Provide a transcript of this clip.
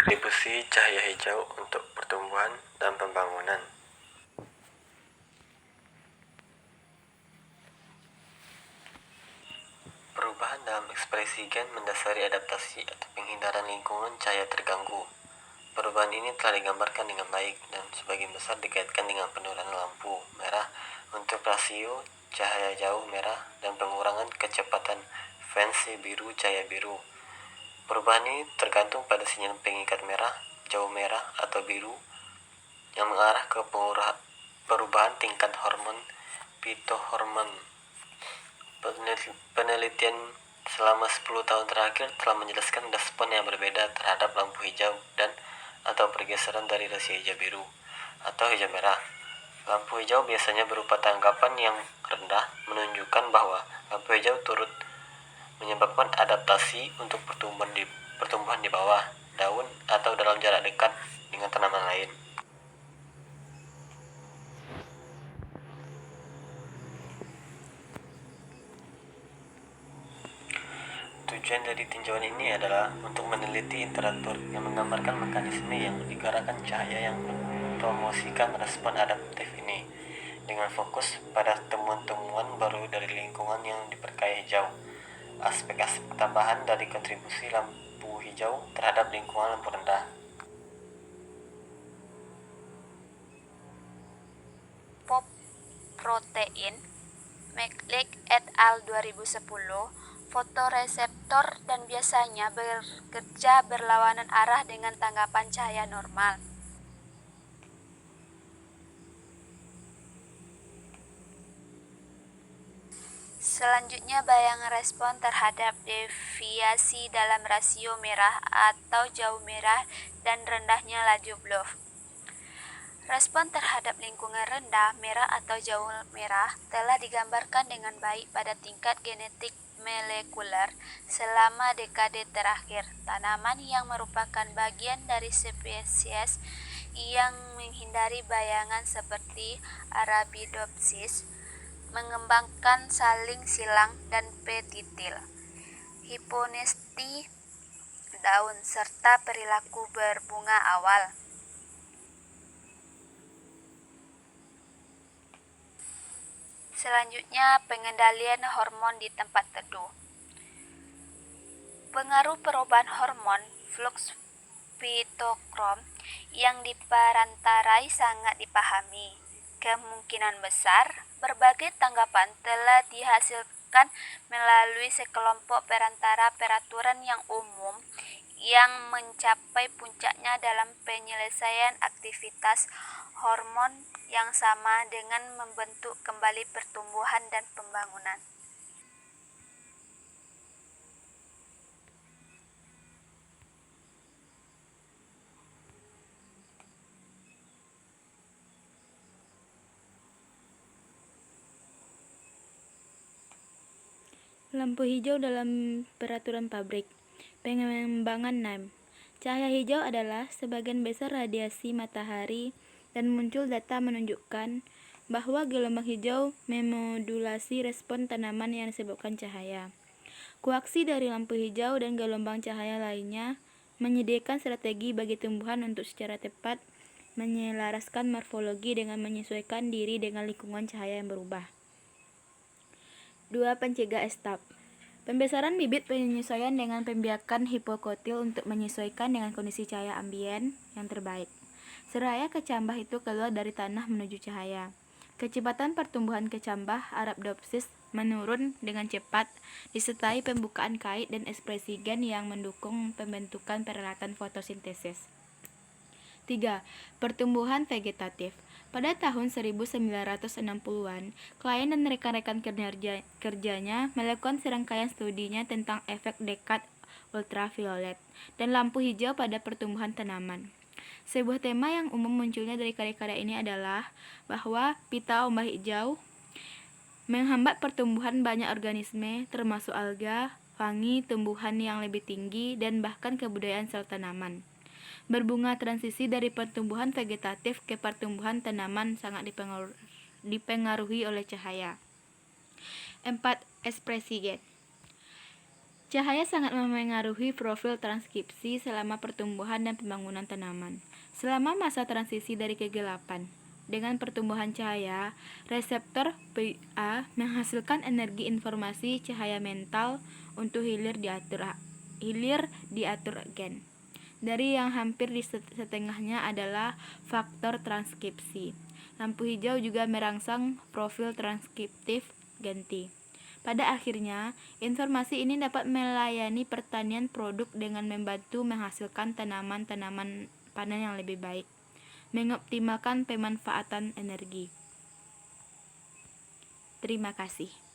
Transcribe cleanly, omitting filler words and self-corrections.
Distribusi cahaya hijau untuk pertumbuhan dan pembangunan. Perubahan dalam ekspresi gen mendasari adaptasi atau penghindaran lingkungan cahaya terganggu. Perubahan ini telah digambarkan dengan baik dan sebagian besar dikaitkan dengan penurunan lampu merah untuk rasio cahaya jauh merah dan pengurangan kecepatan fase biru cahaya biru. Perubahan ini tergantung pada sinyal pengikat merah, jauh merah, atau biru yang mengarah ke perubahan tingkat hormon fitohormon. Penelitian selama 10 tahun terakhir telah menjelaskan respon yang berbeda terhadap lampu hijau dan atau pergeseran dari rasio hijau biru atau hijau merah. Lampu hijau biasanya berupa tanggapan yang rendah, menunjukkan bahwa lampu hijau turut menyebabkan adaptasi untuk pertumbuhan di bawah daun atau dalam jarak dekat dengan tanaman lain. Tujuan dari tinjauan ini adalah untuk meneliti literatur yang menggambarkan mekanisme yang digerakkan cahaya yang mempromosikan respon adaptif ini, dengan fokus pada temuan-temuan baru dari lingkungan yang diperkaya hijau. Aspek-aspek tambahan dari kontribusi lampu hijau terhadap lingkungan lampu rendah. Pop protein, McLeod et al. 2010, fotoreseptor dan biasanya bekerja berlawanan arah dengan tanggapan cahaya normal. Selanjutnya, bayangan respon terhadap deviasi dalam rasio merah atau jauh merah dan rendahnya laju Bloch. Respon terhadap lingkungan rendah, merah atau jauh merah telah digambarkan dengan baik pada tingkat genetik molekuler selama dekade terakhir. Tanaman yang merupakan bagian dari spesies yang menghindari bayangan seperti Arabidopsis mengembangkan saling silang dan petitil, hiponesti daun, serta perilaku berbunga awal. Selanjutnya, pengendalian hormon di tempat teduh. Pengaruh perubahan hormon flux fitokrom yang diperantarai sangat dipahami. Kemungkinan besar, berbagai tanggapan telah dihasilkan melalui sekelompok perantara peraturan yang umum yang mencapai puncaknya dalam penyelesaian aktivitas hormon yang sama dengan membentuk kembali pertumbuhan dan pembangunan. Lampu hijau dalam peraturan pabrik. Pengembangan NAM. Cahaya hijau adalah sebagian besar radiasi matahari dan muncul data menunjukkan bahwa gelombang hijau memodulasi respon tanaman yang disebabkan cahaya. Koaksi dari lampu hijau dan gelombang cahaya lainnya menyediakan strategi bagi tumbuhan untuk secara tepat menyelaraskan morfologi dengan menyesuaikan diri dengan lingkungan cahaya yang berubah. 2. Pencegah estap. Pembesaran bibit penyesuaian dengan pembiakan hipokotil untuk menyesuaikan dengan kondisi cahaya ambien yang terbaik. Seraya kecambah itu keluar dari tanah menuju cahaya. Kecepatan pertumbuhan kecambah Arabidopsis menurun dengan cepat, disertai pembukaan kait dan ekspresi gen yang mendukung pembentukan peralatan fotosintesis. 3. Pertumbuhan vegetatif. Pada tahun 1960-an, klien dan rekan-rekan kerjanya melakukan serangkaian studinya tentang efek dekat ultraviolet dan lampu hijau pada pertumbuhan tanaman. Sebuah tema yang umum munculnya dari karya-karya ini adalah bahwa pita ombak hijau menghambat pertumbuhan banyak organisme, termasuk alga, fungi, tumbuhan yang lebih tinggi, dan bahkan kebudayaan sel tanaman. Berbunga transisi dari pertumbuhan vegetatif ke pertumbuhan tanaman sangat dipengaruhi oleh cahaya. 4. Ekspresi gen. Cahaya sangat memengaruhi profil transkripsi selama pertumbuhan dan pembangunan tanaman. Selama masa transisi dari kegelapan, dengan pertumbuhan cahaya, reseptor PA menghasilkan energi informasi cahaya mental untuk hilir diatur gen. Dari yang hampir di setengahnya adalah faktor transkripsi. Lampu hijau juga merangsang profil transkriptif ganti. Pada akhirnya, informasi ini dapat melayani pertanian produk dengan membantu menghasilkan tanaman-tanaman panen yang lebih baik, mengoptimalkan pemanfaatan energi. Terima kasih.